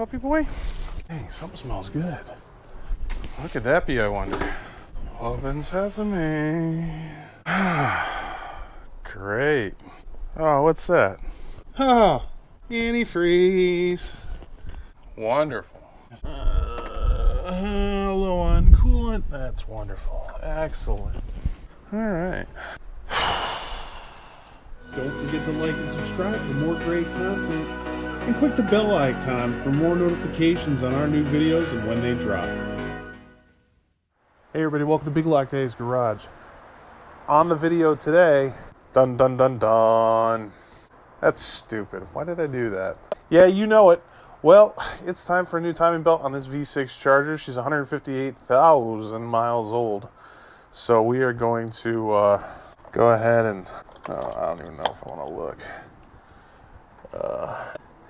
Puppy boy? Dang, something smells good. What could that be, I wonder? Open sesame. Great. Oh, what's that? Oh, antifreeze. Wonderful. Low on coolant. That's wonderful. Excellent. All right. Don't forget to like and subscribe for more great content. And click the bell icon for more notifications on our new videos and when they drop. Hey everybody, welcome to BigLockDaddy's Garage. On the video today, dun dun dun dun. That's stupid. Why did I do that? Yeah, you know it. Well, it's time for a new timing belt on this V6 Charger. She's 158,000 miles old. So we are going to go ahead and, I don't even know if I want to look.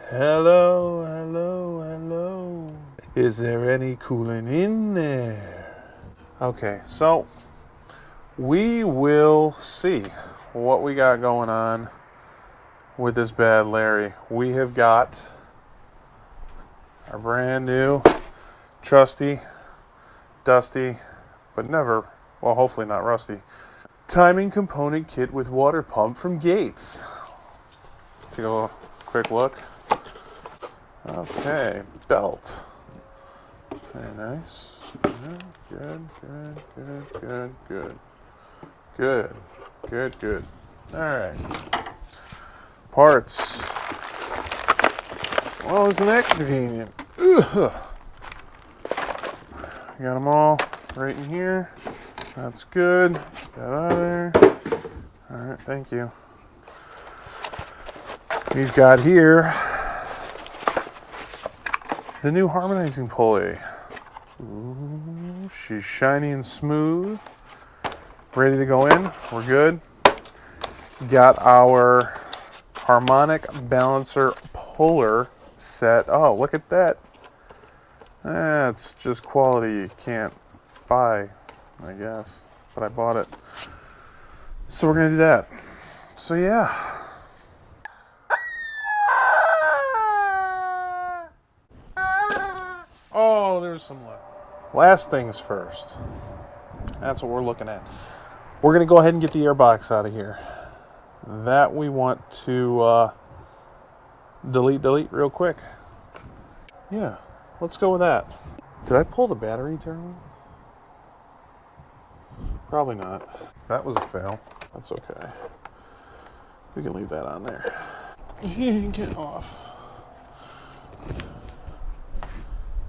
Hello, hello, hello. Is there any coolant in there? Okay, so we will see what we got going on with this bad Larry. We have got our brand new, trusty, dusty, but never, well, hopefully not rusty, timing component kit with water pump from Gates. Take a little quick look. Okay, belt. Very nice. Good, good, good, good, good. Good, good, good. All right. Parts. Well, isn't that convenient? Ugh. Got them all right in here. That's good. Got out of there. All right, thank you. We've got here the new harmonizing pulley. Ooh, she's shiny and smooth. Ready to go in. We're good. Got our harmonic balancer puller set. Oh, look at that. That's just quality you can't buy, I guess. But I bought it. So we're going to do that. So yeah. Oh, there's some left. Last things first. That's what we're looking at. We're going to go ahead and get the air box out of here. That we want to delete real quick. Yeah, let's go with that. Did I pull the battery terminal? Probably not. That was a fail. That's okay. We can leave that on there. Get off.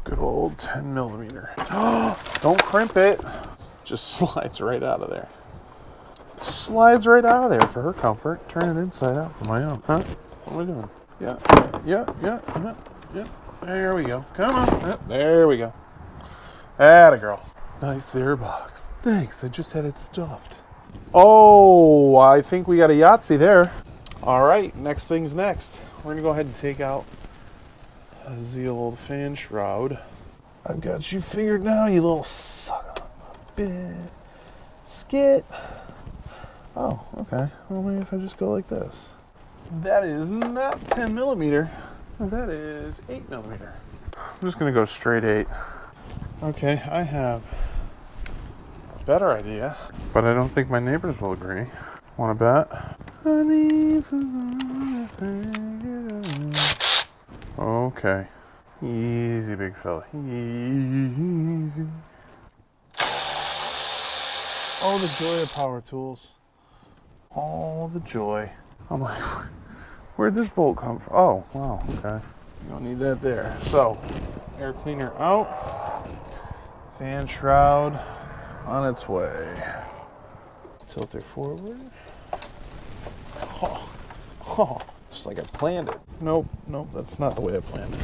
Good old 10 millimeter. Don't crimp it. Just slides right out of there. Slides right out of there for her comfort. Turn it inside out for my own. Huh? What am I doing? Yeah. There we go. Come on. Yep, there we go. Atta girl. Nice air box. Thanks. I just had it stuffed. Oh, I think we got a Yahtzee there. All right. Next thing's next. We're going to go ahead and take out the old fan shroud. I've got you figured now, you little son of a biscuit. Oh, okay. Well, maybe if I just go like this. That is not 10 millimeter. That is 8 millimeter. I'm just going to go straight 8. Okay, I have a better idea, but I don't think my neighbors will agree. Want to bet? Okay. Easy, big fella. Easy. Oh, the joy of power tools. All the joy. I'm like, where'd this bolt come from? Oh, wow, okay. You don't need that there. So, air cleaner out. Fan shroud on its way. Tilt it forward. Oh, just like I planned it. Nope, that's not the way I planned it.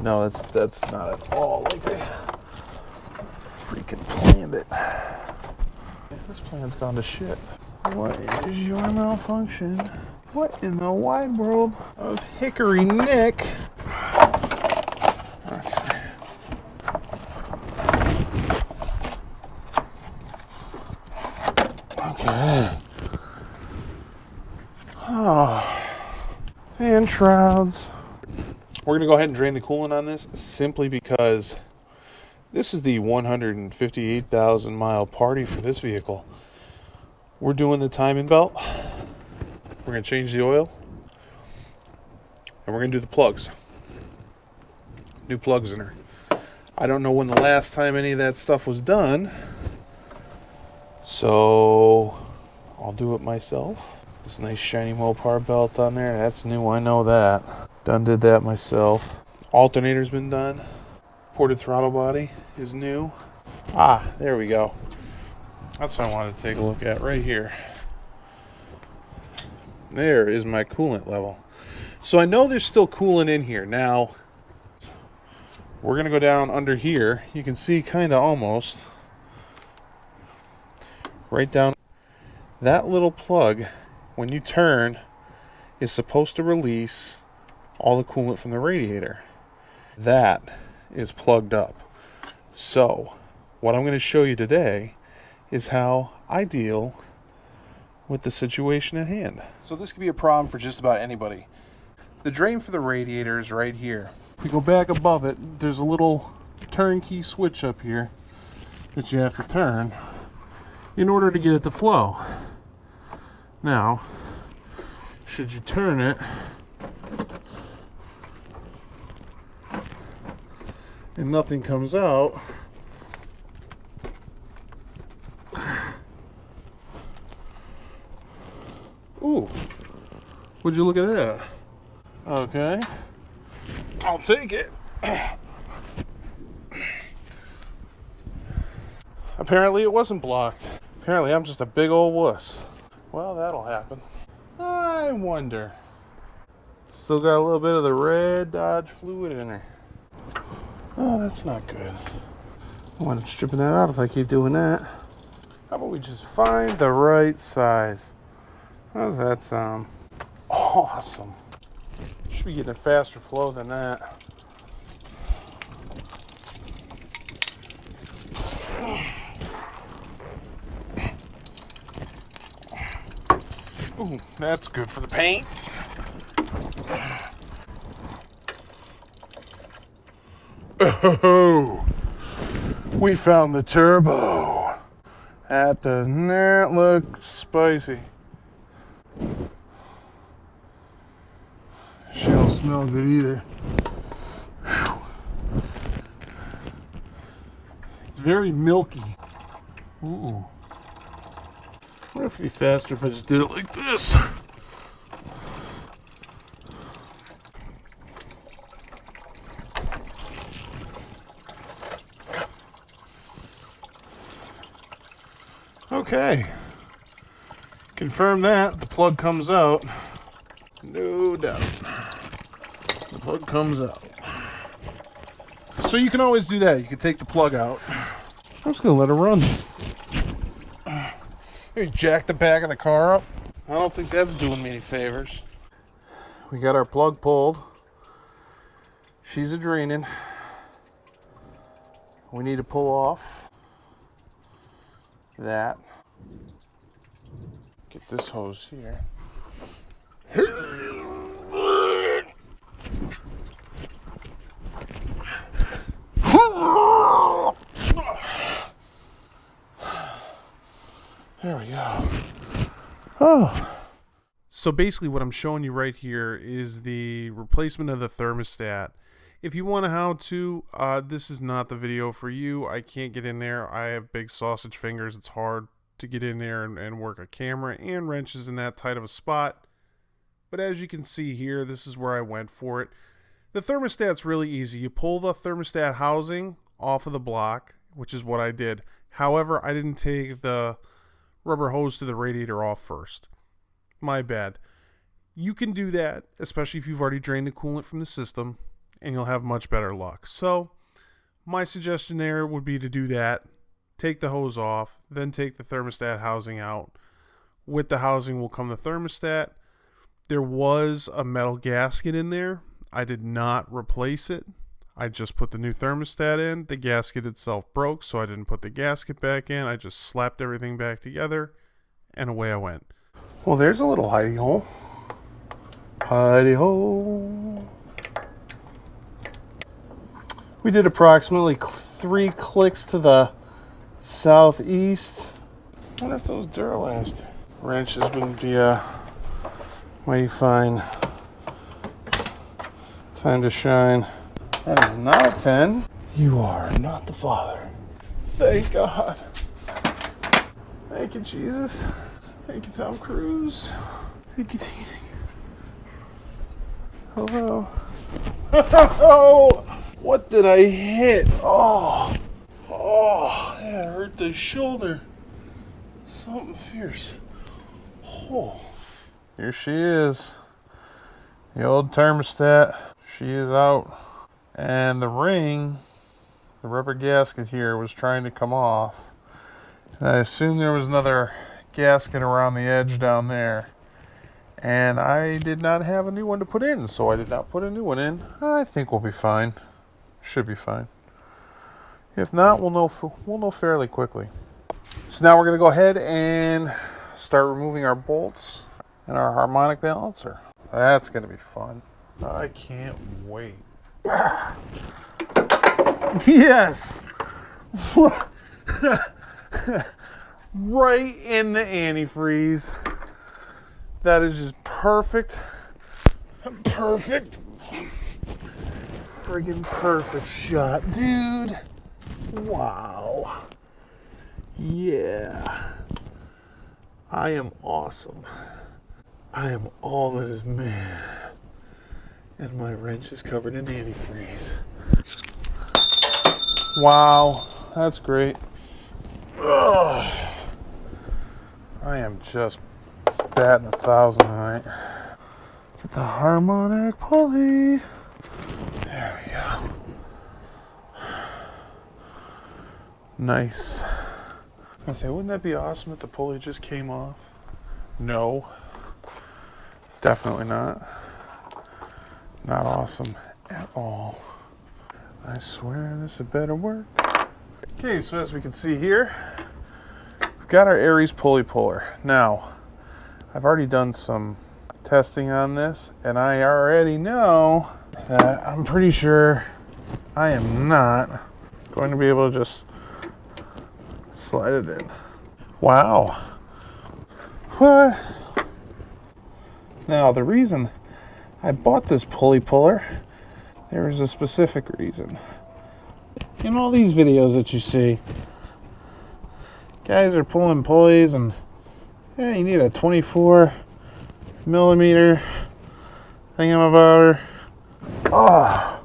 No, that's not at all like I freaking planned it. This plan's gone to shit. What is your malfunction? What in the wide world of Hickory Nick? Okay. Okay. Oh. Fan shrouds. We're going to go ahead and drain the coolant on this simply because this is the 158,000 mile party for this vehicle. We're doing the timing belt. We're going to change the oil. And we're going to do the plugs. New plugs in her. I don't know when the last time any of that stuff was done. So I'll do it myself. This nice shiny Mopar belt on there. That's new, I know that. Did that myself. Alternator's been done. Ported throttle body is new. Ah, there we go. That's what I wanted to take a look at right here. There is my coolant level. So I know there's still coolant in here. Now, we're going to go down under here. You can see kind of almost right down. That little plug, when you turn, is supposed to release all the coolant from the radiator. That is plugged up. So what I'm going to show you today is how I deal with the situation at hand. So this could be a problem for just about anybody. The drain for the radiator is right here. If we go back above it, there's a little turnkey switch up here that you have to turn in order to get it to flow. Now, should you turn it and nothing comes out, ooh, would you look at that? Okay, I'll take it. Apparently it wasn't blocked. Apparently I'm just a big old wuss. Well, that'll happen. I wonder. Still got a little bit of the red Dodge fluid in her. Oh, that's not good. I want to stripping that out if I keep doing that. How about we just find the right size? How does that sound? Awesome. Should be getting a faster flow than that. Ooh, that's good for the paint. Oh, we found the turbo. That does not look spicy. She don't smell good either. Whew. It's very milky. Ooh. I wonder if it'd be faster if I just did it like this. Okay. Confirm that. The plug comes out. No doubt. The plug comes out. So you can always do that. You can take the plug out. I'm just going to let it run. Maybe jack the back of the car up. I don't think that's doing me any favors. We got our plug pulled. She's a draining. We need to pull off that. Get this hose here. There we go. Oh. So basically what I'm showing you right here is the replacement of the thermostat. If you want a how-to, this is not the video for you. I can't get in there. I have big sausage fingers. It's hard to get in there and work a camera and wrenches in that tight of a spot. But as you can see here, this is where I went for it. The thermostat's really easy. You pull the thermostat housing off of the block, which is what I did. However, I didn't take the rubber hose to the radiator off first. My bad. You can do that, especially if you've already drained the coolant from the system, and you'll have much better luck. So my suggestion there would be to do that. Take the hose off, then take the thermostat housing out. With the housing will come the thermostat. There was a metal gasket in there. I did not replace it. I just put the new thermostat in. The gasket itself broke, so I didn't put the gasket back in. I just slapped everything back together, and away I went. Well, there's a little hidey hole. Hidey hole. We did approximately 3 clicks to the southeast. I wonder if those Duralast wrenches wouldn't be mighty fine. Time to shine. That is not a 10. You are not the father. Thank God. Thank you, Jesus. Thank you, Tom Cruise. Thank you, Daisy. Hello. Oh, what did I hit? Oh, that hurt the shoulder. Something fierce. Oh, here she is. The old thermostat. She is out. And the ring, the rubber gasket here, was trying to come off. And I assume there was another gasket around the edge down there. And I did not have a new one to put in, so I did not put a new one in. I think we'll be fine. Should be fine. If not, we'll know fairly quickly. So now we're going to go ahead and start removing our bolts and our harmonic balancer. That's going to be fun. I can't wait. Yes! Right in the antifreeze. That is just perfect. Perfect. Friggin' perfect shot, dude. Wow. Yeah. I am awesome. I am all that is man. And my wrench is covered in antifreeze. Wow. That's great. Ugh. I am just batting 1,000 tonight. Get the harmonic pulley. There we go. Nice. I say, wouldn't that be awesome if the pulley just came off? No. Definitely not. Not awesome at all. I swear this had better work. Okay, so as we can see here, we've got our Aries pulley puller. Now, I've already done some testing on this, and I already know that I'm pretty sure I am not going to be able to just slide it in. Wow. What? Now, the reason I bought this pulley puller, there is a specific reason. In all these videos that you see, guys are pulling pulleys and yeah, you need a 24 millimeter thingamabobber. Oh,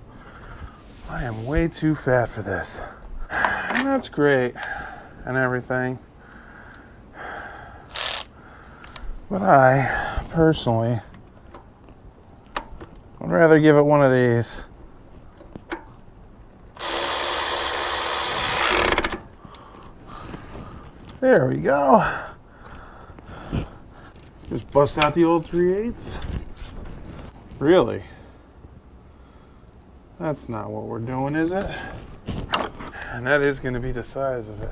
I am way too fat for this. And that's great and everything. But I, personally, would rather give it one of these. There we go. Just bust out the old 3/8. Really? That's not what we're doing, is it? And that is going to be the size of it.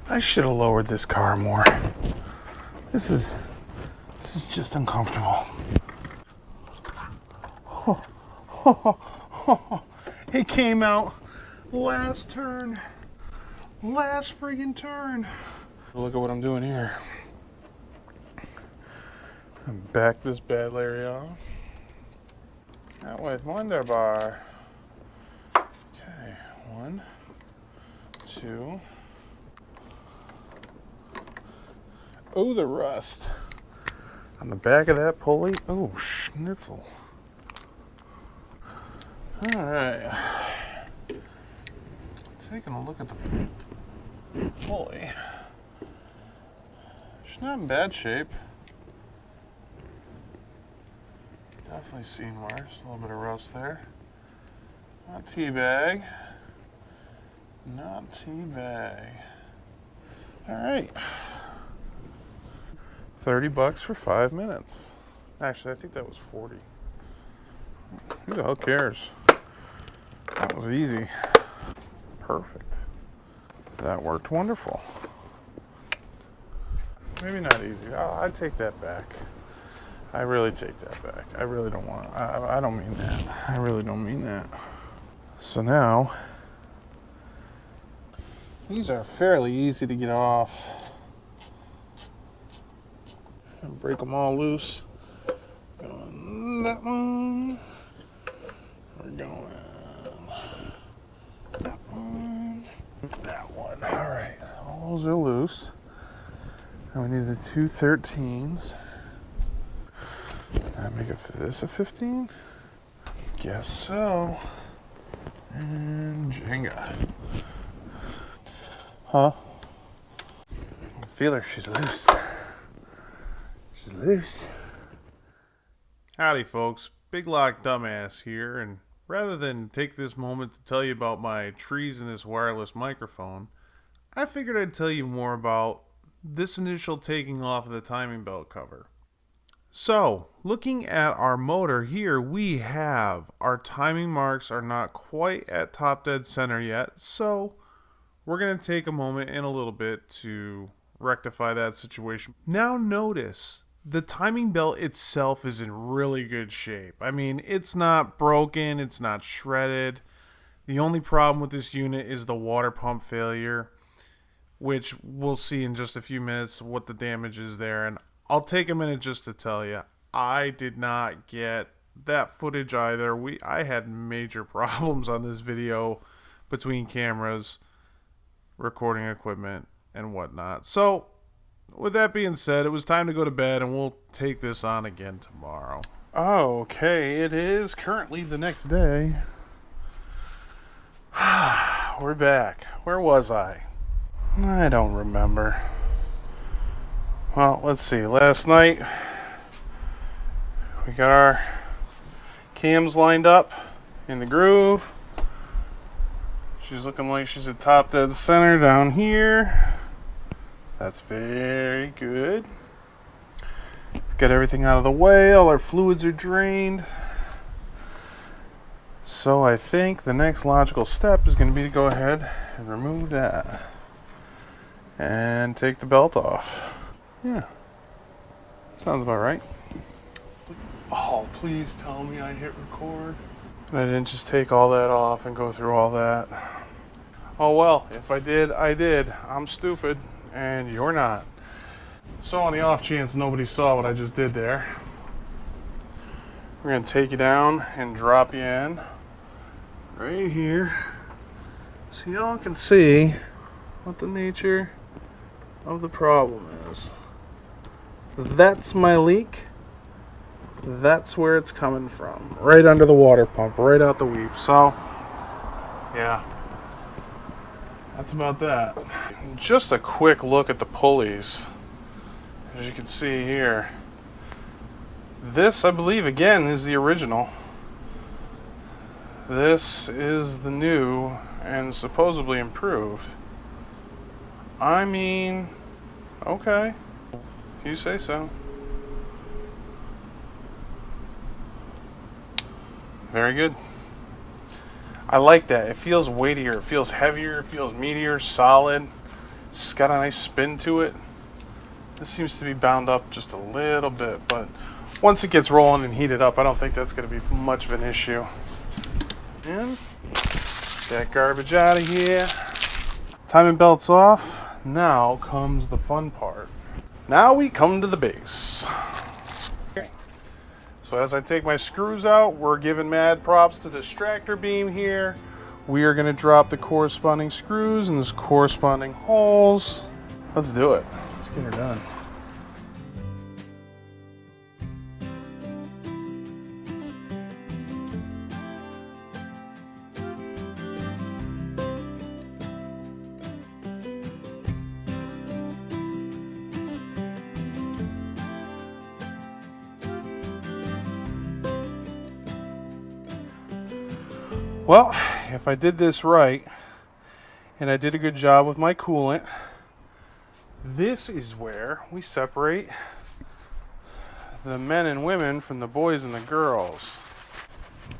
I should have lowered this car more. This is just uncomfortable. It came out last turn. Last friggin' turn. Look at what I'm doing here. Back this bad Larry off. That with Wonderbar. Okay, 1, 2. Oh, the rust on the back of that pulley. Oh, schnitzel. All right. Taking a look at the pulley. She's not in bad shape. Definitely seen worse. A little bit of rust there. Not teabag. Not teabag. All right. $30 for 5 minutes. Actually, I think that was 40. Who the hell cares? That was easy. Perfect. That worked wonderful. Maybe not easy. I'd take that back. I really take that back. I really don't want. I don't mean that. I really don't mean that. So now, these are fairly easy to get off. And break them all loose. Going that one. We're going that one. That one. All right, all those are loose. Now we need the two 13s. I make this a 15? Guess so. And Jenga. Huh? I feel her, she's loose. She's loose. Howdy folks, Big Lock Dumbass here, and rather than take this moment to tell you about my trees and this wireless microphone, I figured I'd tell you more about this initial taking off of the timing belt cover. So, looking at our motor here, we have our timing marks are not quite at top dead center yet, so we're going to take a moment in a little bit to rectify that situation. Now notice, the timing belt itself is in really good shape. I mean, it's not broken, it's not shredded. The only problem with this unit is the water pump failure, which we'll see in just a few minutes what the damage is there. And I'll take a minute just to tell you, I did not get that footage either. I had major problems on this video between cameras, recording equipment, and whatnot. So, with that being said, it was time to go to bed, and we'll take this on again tomorrow. Okay, it is currently the next day. We're back. Where was I? I don't remember. Well, let's see. Last night, we got our cams lined up in the groove. She's looking like she's at top dead center down here. That's very good. Got everything out of the way. All our fluids are drained. So I think the next logical step is going to be to go ahead and remove that and take the belt off. Yeah, sounds about right. Oh, please tell me I hit record. I didn't just take all that off and go through all that. Oh well, if I did, I did. I'm stupid, and you're not. So on the off chance nobody saw what I just did there, we're going to take you down and drop you in right here so y'all can see what the nature of the problem is. That's my leak. That's where it's coming from. Right under the water pump, right out the weep. So, yeah. That's about that. Just a quick look at the pulleys. As you can see here. This, I believe, again, is the original. This is the new and supposedly improved. I mean, okay. You say so. Very good. I like that. It feels weightier. It feels heavier. It feels meatier, solid. It's got a nice spin to it. This seems to be bound up just a little bit, but once it gets rolling and heated up, I don't think that's going to be much of an issue. And that garbage out of here. Timing belt's off. Now comes the fun part. Now we come to the base. Okay. So as I take my screws out, we're giving mad props to the distractor beam here. We are going to drop the corresponding screws in the corresponding holes. Let's do it. Let's get her done. Well, if I did this right, and I did a good job with my coolant, this is where we separate the men and women from the boys and the girls.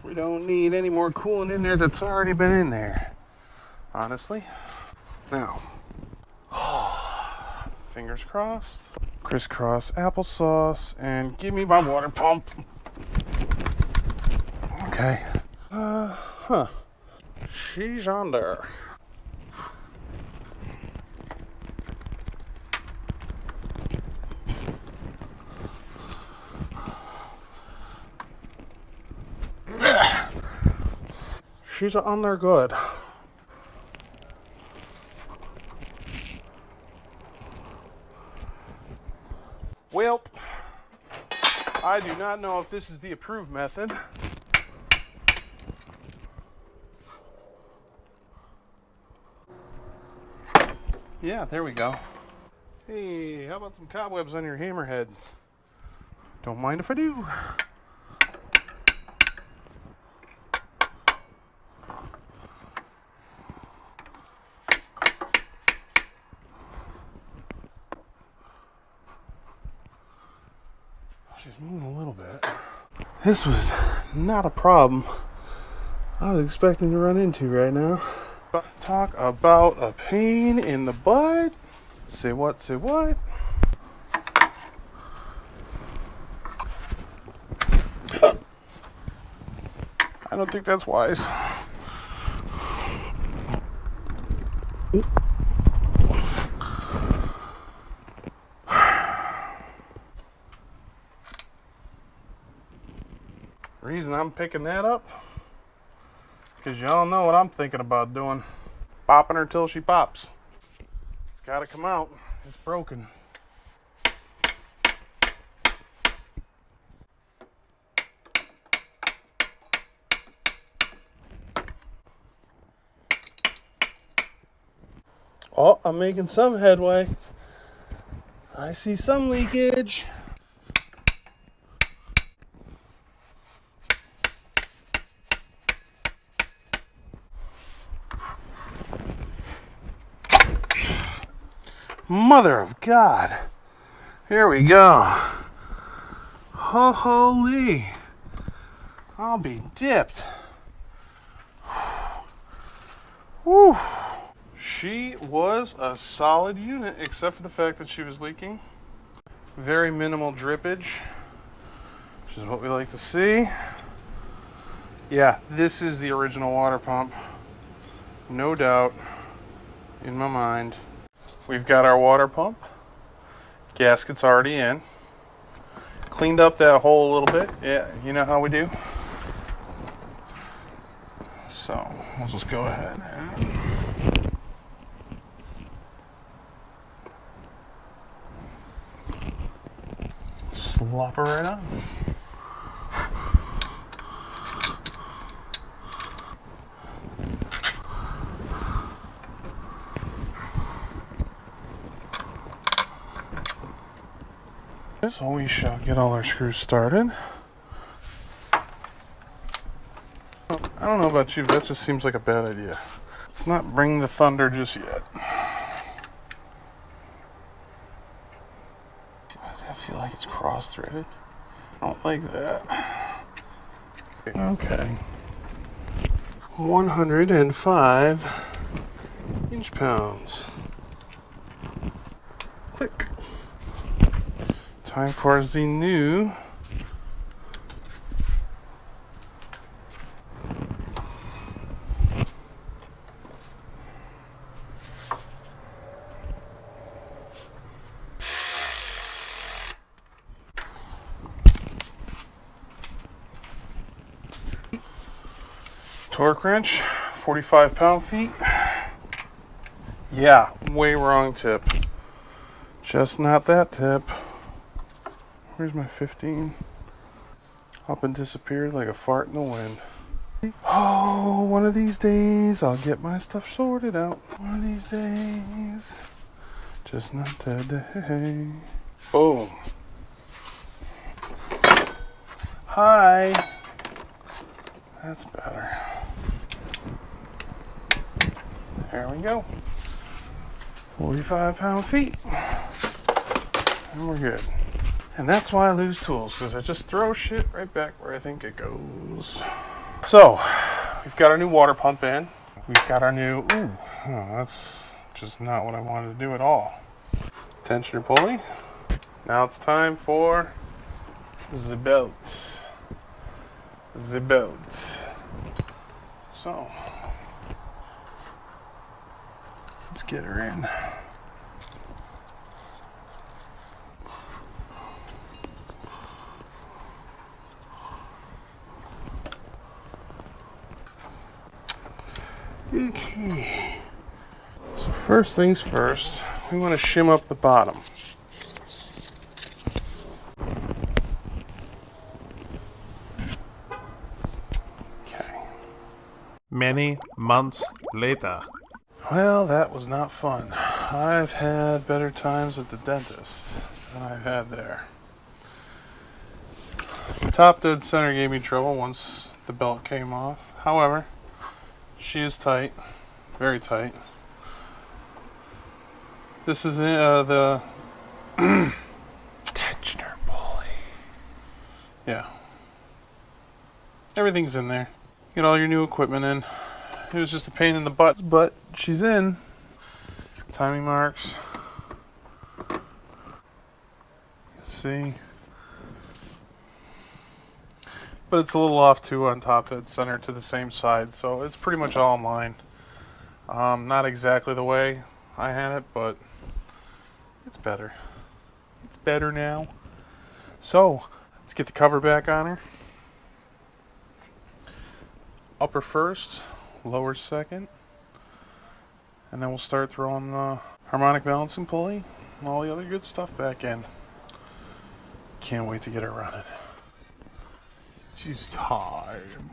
We don't need any more coolant in there that's already been in there, honestly. Now, fingers crossed, crisscross applesauce, and give me my water pump. Okay. She's on there. She's on there good. Well, I do not know if this is the approved method. Yeah, there we go. Hey, how about some cobwebs on your hammerhead? Don't mind if I do. She's moving a little bit. This was not a problem I was expecting to run into right now. But talk about a pain in the butt. Say what, say what? I don't think that's wise. Reason I'm picking that up, because y'all know what I'm thinking about doing. Popping her till she pops. It's gotta come out. It's broken. Oh, I'm making some headway. I see some leakage. Mother of God. Here we go. Holy. I'll be dipped. Whew. She was a solid unit, except for the fact that she was leaking. Very minimal drippage, which is what we like to see. Yeah, this is the original water pump. No doubt in my mind. We've got our water pump. Gasket's already in. Cleaned up that hole a little bit. Yeah, you know how we do. So we'll just go ahead and slop her right on. So we shall get all our screws started. I don't know about you, but that just seems like a bad idea. Let's not bring the thunder just yet. Does that feel like it's cross-threaded? I don't like that. Okay. 105 inch-pounds. Click. Time for the new torque wrench, 45 pound-feet. Yeah, way wrong tip. Just not that tip. Where's my 15? Up and disappeared like a fart in the wind. Oh, one of these days I'll get my stuff sorted out. One of these days. Just not today. Boom. Hi. That's better. There we go. 45 pound-feet. And we're good. And that's why I lose tools, because I just throw shit right back where I think it goes. So, we've got our new water pump in. We've got our new, oh, that's just not what I wanted to do at all. Tensioner pulley. Now it's time for the belt. The belt. So, Let's get her in. Okay. So first things first, we want to shim up the bottom. Okay. Many months later. Well, that was not fun. I've had better times at the dentist than I've had there. The top dead center gave me trouble once the belt came off. However, she is tight, very tight. This is the tensioner pulley. Yeah. Everything's in there. Get all your new equipment in. It was just a pain in the butt, but she's in. Timing marks. You can see. But it's a little off too on top dead center to the same side, so it's pretty much all in line. Not exactly the way I had it, but it's better. It's better now. So, let's get the cover back on her. Upper first, lower second. And then we'll start throwing the harmonic balancing pulley and all the other good stuff back in. Can't wait to get her running. It's time.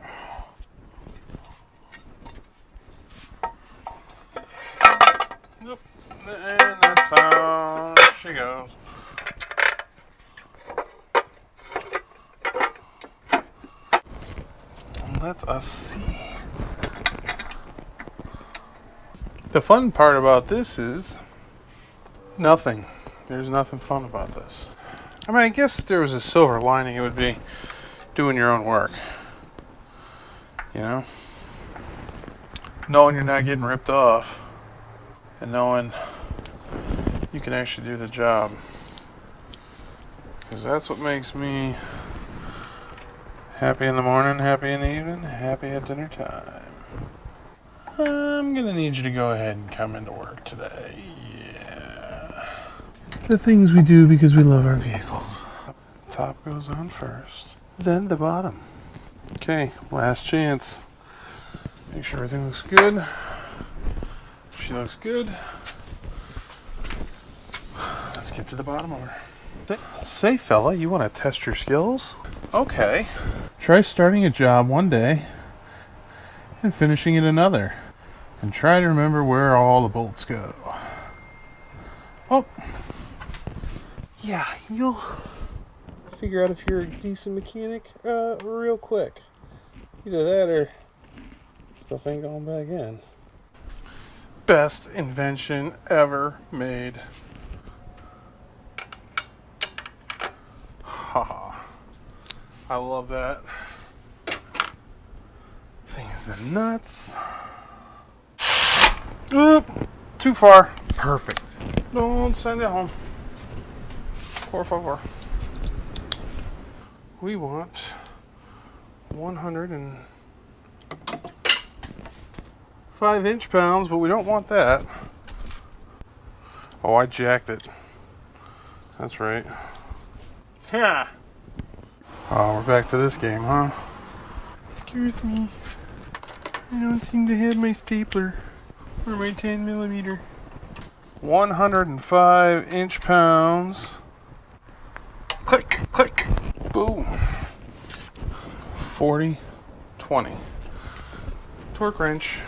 Yep. And that's how she goes. Let us see. The fun part about this is nothing. There's nothing fun about this. I mean, I guess if there was a silver lining, it would be doing your own work. You know? Knowing you're not getting ripped off. And knowing you can actually do the job. Because that's what makes me happy in the morning, happy in the evening, happy at dinner time. I'm gonna need you to go ahead and come into work today. Yeah. The things we do because we love our vehicles. Top goes on first, then the bottom. Okay, last chance. Make sure everything looks good. She looks good. Let's get to the bottom of her. Say, fella, you want to test your skills? Okay. Try starting a job one day and finishing it another. And try to remember where all the bolts go. Oh. Yeah, you'll figure out if you're a decent mechanic real quick. Either that or stuff ain't going back in. Best invention ever made. Haha. I love that. Thing is the nuts. Oop, too far. Perfect. Don't send it home. Por favor. We want 105 inch-pounds, but we don't want that. Oh, I jacked it. That's right. Yeah. Oh, we're back to this game, huh? Excuse me. I don't seem to have my stapler or my 10mm. 105 inch-pounds. Click, click, boom. 40, 20. Torque wrench.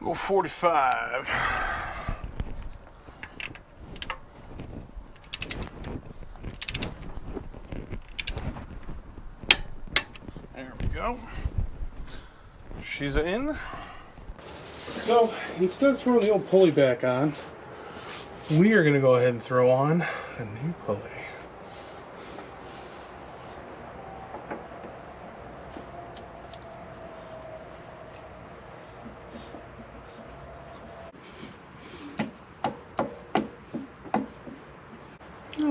Go 45. There we go. She's in. So instead of throwing the old pulley back on, we are going to go ahead and throw on a new pulley.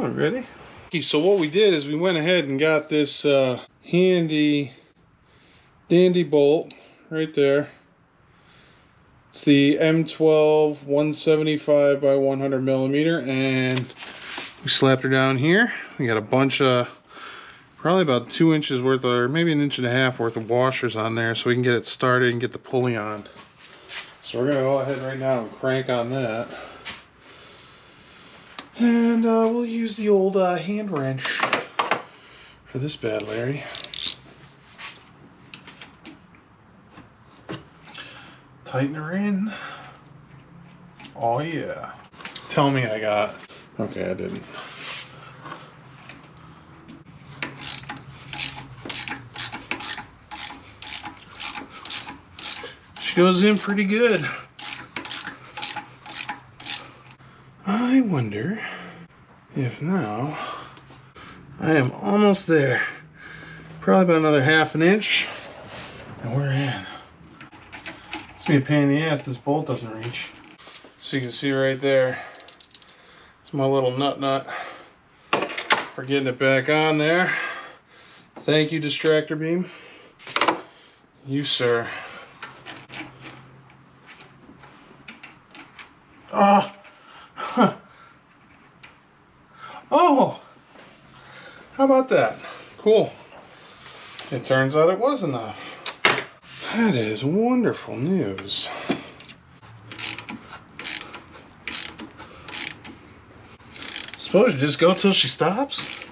on, ready? Okay, so what we did is we went ahead and got this handy dandy bolt right there. It's the M12 175 by 100 millimeter, and we slapped her down here. We got a bunch of, probably about 2 inches worth, or maybe 1.5 inches worth of washers on there, so we can get it started and get the pulley on. So we're gonna go ahead right now and crank on that. And we'll use the old hand wrench for this bad Larry. Tighten her in. Oh yeah. Tell me I got. Okay, I didn't. She goes in pretty good. I wonder if now I am almost there. Probably about another 1/2 inch, and we're in. It's gonna be a pain in the ass if this bolt doesn't reach. So you can see right there, it's my little nut for getting it back on there. Thank you, distractor beam. You, sir. Ah. Huh. Oh, how about that? Cool. It turns out it was enough. That is wonderful news. Suppose you just go till she stops?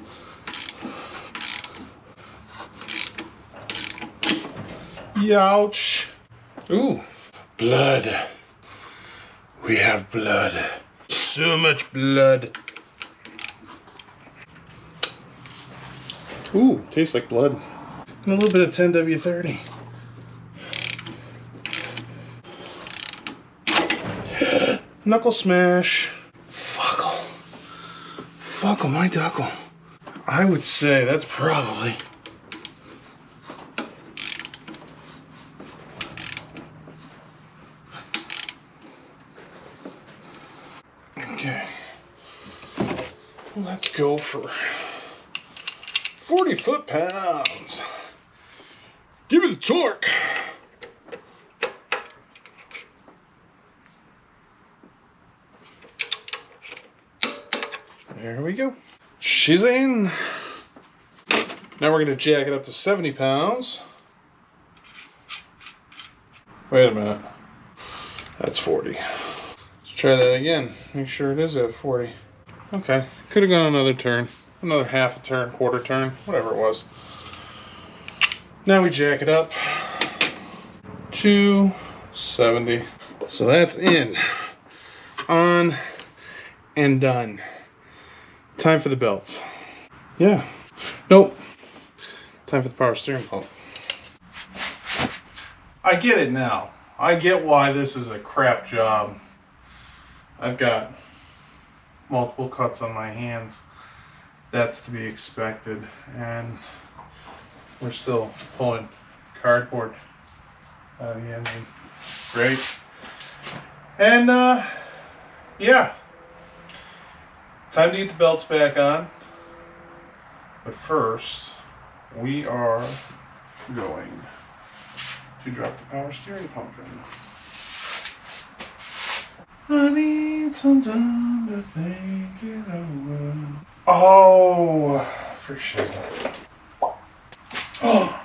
Youch. Ooh, blood. We have blood. So much blood. Ooh, tastes like blood. And a little bit of 10W30. Knuckle smash. Fuckle. Fuckle my duckle. I would say that's probably okay. Let's go for 40 foot-pounds. Give me the torque. There we go. She's in. Now we're going to jack it up to 70 pounds. Wait a minute. That's 40. Let's try that again. Make sure it is at 40. Okay. Could have gone another turn. Another 1/2 turn, 1/4 turn, whatever it was. Now we jack it up to 70. So that's in, on, and done. Time for the belts. Yeah. Nope. Time for the power steering pump. I get it now. I get why this is a crap job. I've got multiple cuts on my hands. That's to be expected, and we're still pulling cardboard out of the engine. Great. And yeah, time to get the belts back on, but first we are going to drop the power steering pump in. I need some time to think it over. Oh, for shizzle. Oh.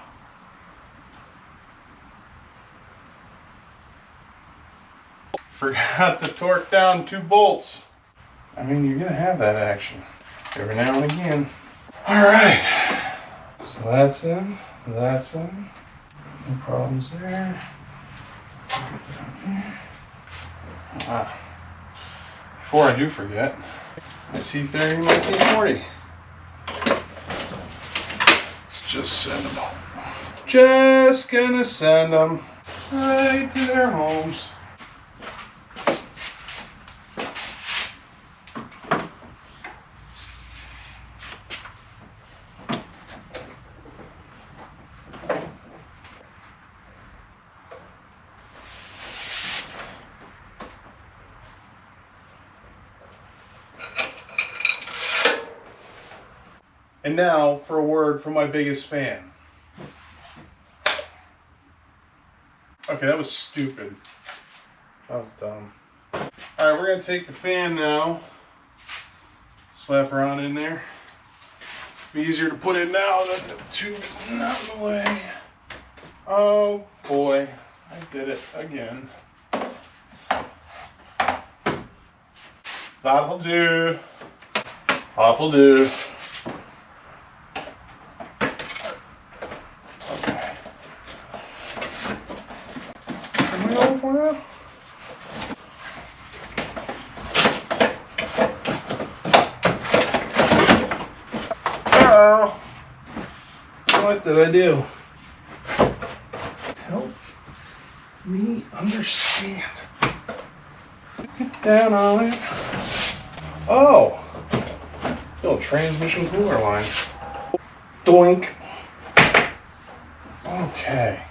Forgot to torque down 2 bolts. I mean, you're gonna have that action every now and again. All right, so that's in, that's in. No problems there. Down here. Before I do forget, my T30, my T40. Let's just send them home. Just gonna send them right to their homes. And now for a word from my biggest fan. Okay, that was stupid. That was dumb. Alright, we're going to take the fan now. Slap her on in there. Be easier to put in now that the tube is not in the way. Oh boy, I did it again. That'll do. That'll do. Okay. Am I going for now? Oh, what did I do? Help me understand. Get down on it. Oh, little transmission cooler line. Doink. Okay.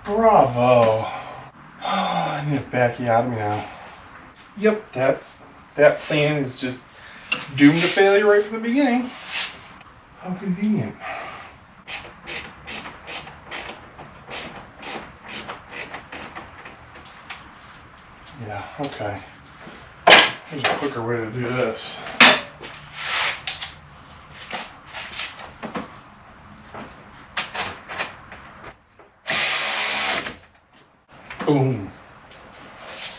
Bravo. Oh, I need to back you out of me now. Yep, that plan is just doomed to failure right from the beginning. How convenient. Yeah, okay. There's a quicker way to do this. Boom.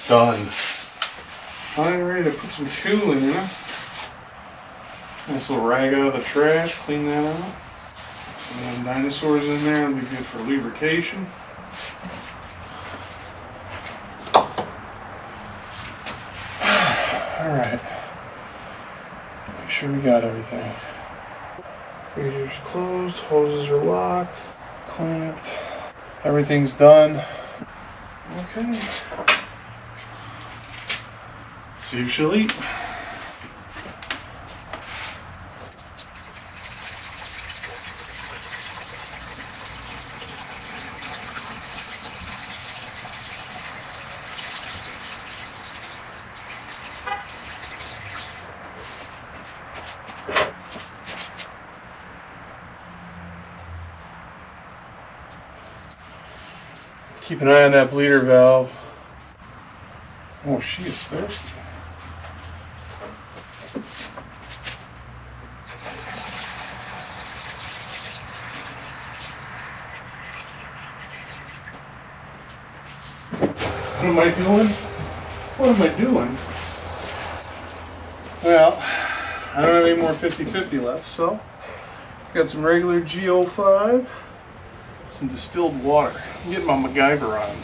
Done. I'm ready to put some coolant in it. Nice little rag out of the trash, clean that out. Some of them dinosaurs in there, that'll be good for lubrication. Alright. Make sure we got everything. Radiator's closed, hoses are locked, clamped. Everything's done. Okay. Let's see if she'll eat. Keep an eye on that bleeder valve. Oh, she is thirsty. What am I doing? What am I doing? Well, I don't have any more 50/50 left, so got some regular GO5. Some distilled water. I'm getting my MacGyver on.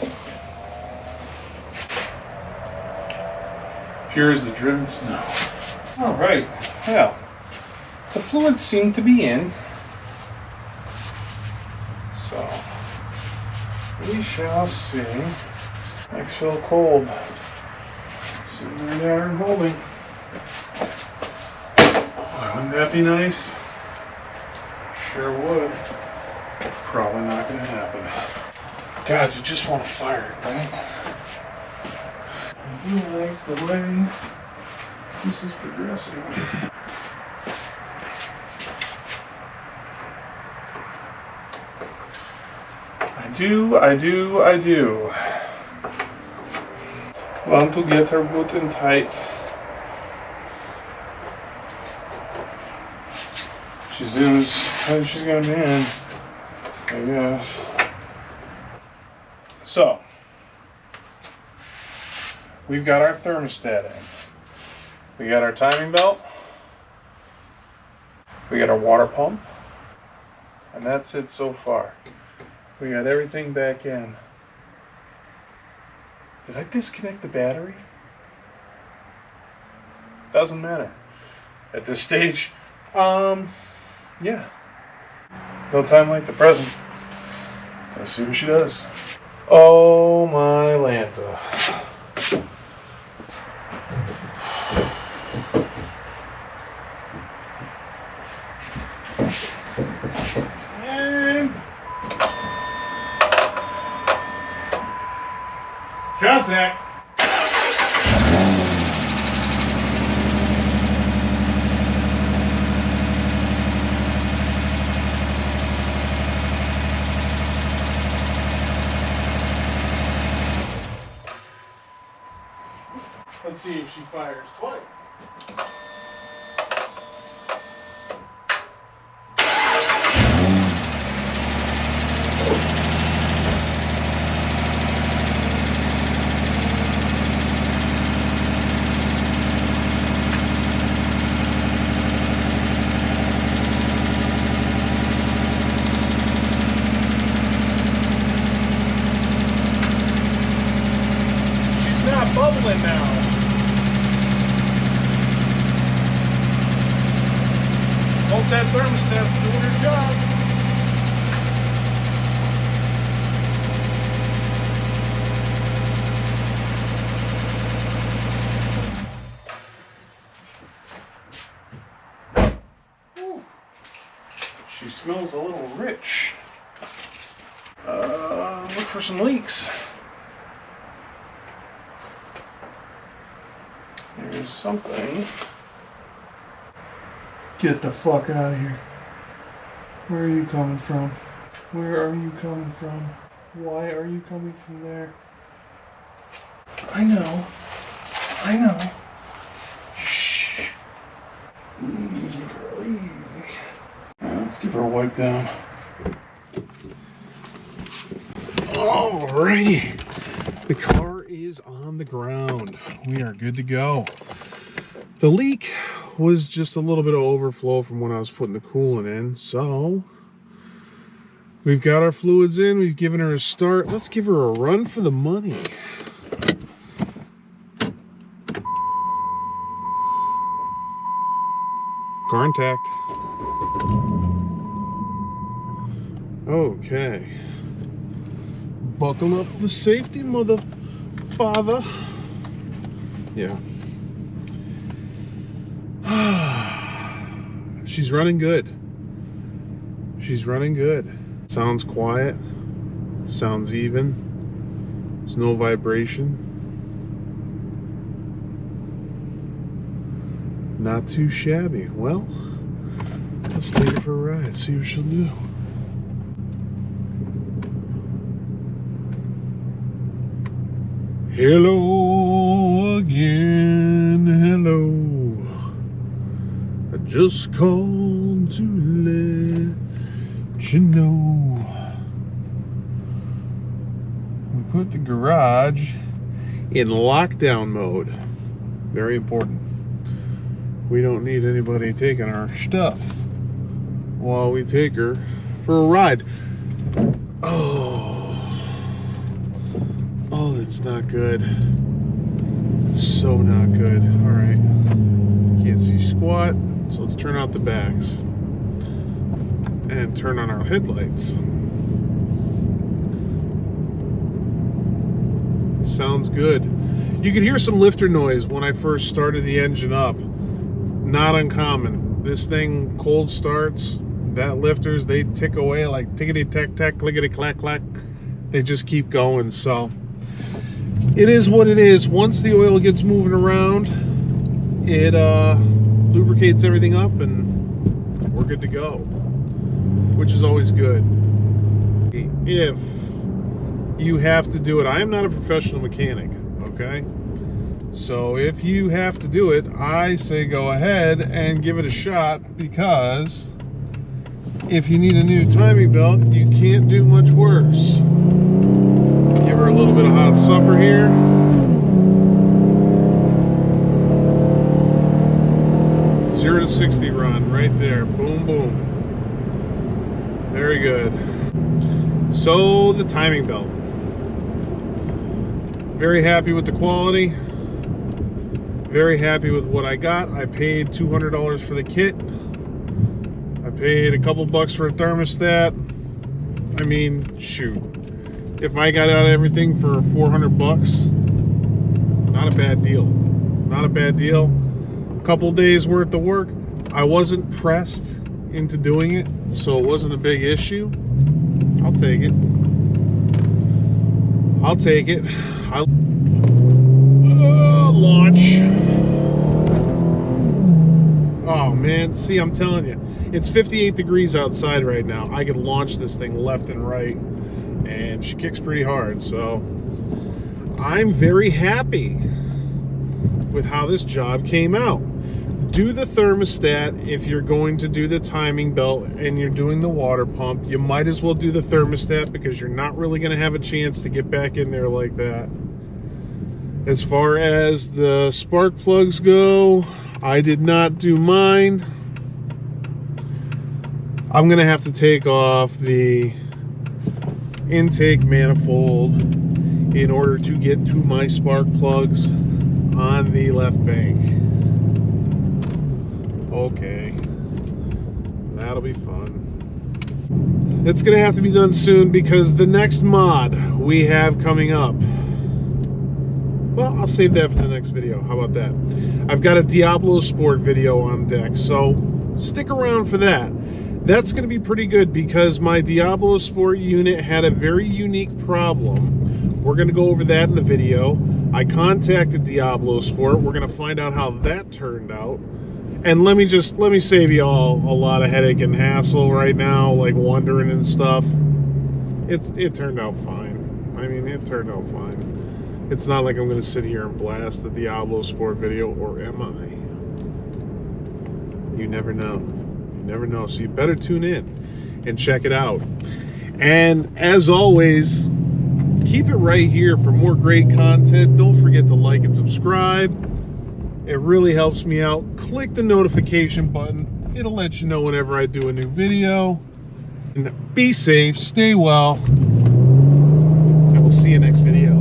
Pure as the driven snow. Alright, well, the fluids seem to be in. So, we shall see. Maxfill cold. Sitting right there and holding. Oh, wouldn't that be nice? Sure would. Probably not going to happen. God, you just want to fire it, right? I do like the way this is progressing. I do. Want to get her button tight. She's in as tight as she's going to be in. I guess. So, we've got our thermostat in. We got our timing belt. We got our water pump. And that's it so far. We got everything back in. Did I disconnect the battery? Doesn't matter. At this stage, yeah. No time like the present. Let's see what she does. Oh my Lanta. And contact. Let's see if she fires twice. Bubbling now. Hope that thermostat's doing her job. Ooh. She smells a little rich. Look for some leaks. There's something. Get the fuck out of here. Where are you coming from? Where are you coming from? Why are you coming from there? I know. I know. Shh. Easy, girl, easy. Let's give her a wipe down. Alrighty. The car is on the ground. We are good to go. The leak was just a little bit of overflow from when I was putting the coolant in. So we've got our fluids in. We've given her a start. Let's give her a run for the money. Contact. Okay. Buckle up for safety, mother father. Yeah. She's running good. She's running good. Sounds quiet. Sounds even. There's no vibration. Not too shabby. Well, let's take her for a ride, see what she'll do. Hello again, hello. I just called to let you know. We put the garage in lockdown mode. Very important. We don't need anybody taking our stuff while we take her for a ride. Oh, that's not good. It's so not good. All right. Can't see squat, so let's turn out the backs and turn on our headlights. Sounds good. You could hear some lifter noise when I first started the engine up. Not uncommon. This thing cold starts, that lifters, they tick away like tickety tack tack, clickety clack clack. They just keep going. So it is what it is. Once the oil gets moving around, it lubricates everything up and we're good to go, which is always good. If you have to do it, I am not a professional mechanic, okay? So if you have to do it, I say go ahead and give it a shot, because if you need a new timing belt, you can't do much worse. Give her a little bit of hot supper here. Zero to 60 run right there. Boom, boom. Very good. So the timing belt. Very happy with the quality. Very happy with what I got. I paid $200 for the kit. I paid a couple bucks for a thermostat. I mean, shoot. If I got out of everything for 400 bucks, not a bad deal. Not a bad deal. A couple days worth of work. I wasn't pressed into doing it, so it wasn't a big issue. I'll take it. I'll take it. Launch. Oh man, see, I'm telling you, it's 58 degrees outside right now. I could launch this thing left and right, and she kicks pretty hard, so I'm very happy. with how this job came out. Do the thermostat if you're going to do the timing belt and you're doing the water pump. You might as well do the thermostat because you're not really going to have a chance to get back in there like that. As far as the spark plugs go, I did not do mine. I'm going to have to take off the intake manifold in order to get to my spark plugs on the left bank. Okay, that'll be fun. It's gonna have to be done soon because the next mod we have coming up, well, I'll save that for the next video. How about that? I've got a Diablo Sport video on deck, so stick around for that. That's gonna be pretty good because my Diablo Sport unit had a very unique problem. We're gonna go over that in the video. I contacted Diablo Sport. We're gonna find out how that turned out. And let me save you all a lot of headache and hassle right now, like wondering and stuff. It turned out fine. I mean, it turned out fine. It's not like I'm going to sit here and blast the Diablo Sport video, or am I? You never know. You never know. So you better tune in and check it out. And as always, keep it right here for more great content. Don't forget to like and subscribe. It really helps me out. Click the notification button. It'll let you know whenever I do a new video. And be safe, stay well, and we'll see you next video.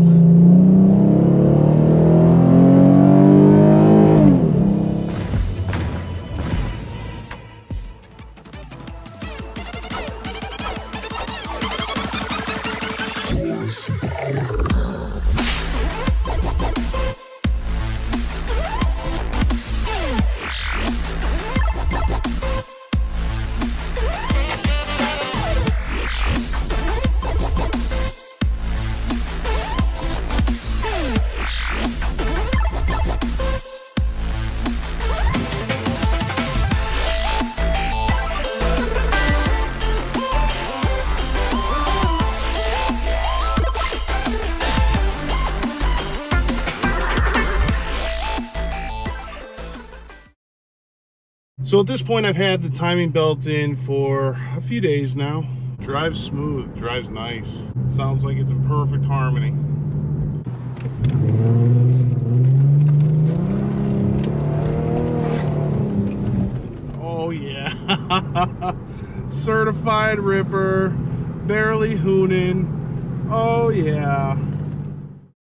So at this point, I've had the timing belt in for a few days now. Drives smooth, drives nice. Sounds like it's in perfect harmony. Oh yeah. Certified ripper, barely hooning. Oh yeah.